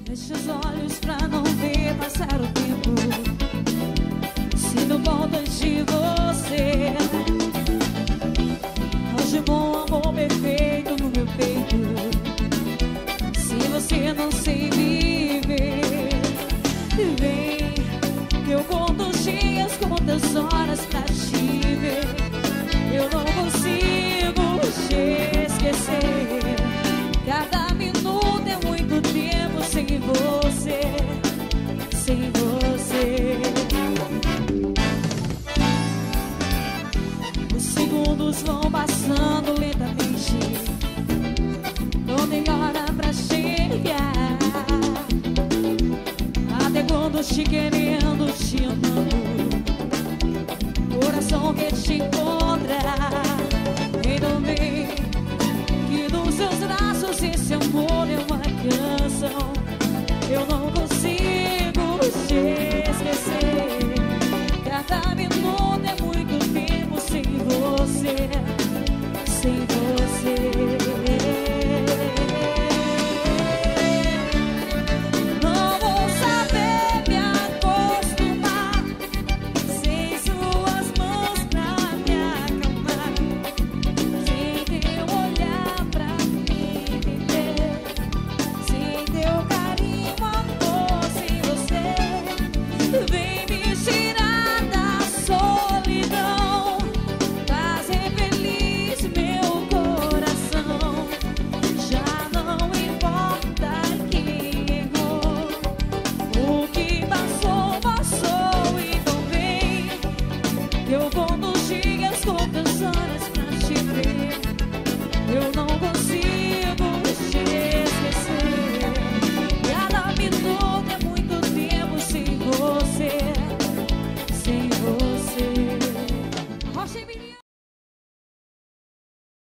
Feche os olhos pra não ver passar o tempo. Sinto voltas de você. Hoje bom amor perfeito no meu peito. Se você não sei viver, vem que eu conto os dias, conto as horas pra te ver. Eu não consigo te esquecer. Cada minuto é muito tempo sem você, sem você. Os segundos vão passando lentamente. Não tem hora pra chegar. Até quando te querendo, te amando. Coração que te encontra. Então vem que nos seus braços esse amor é uma canção. Eu não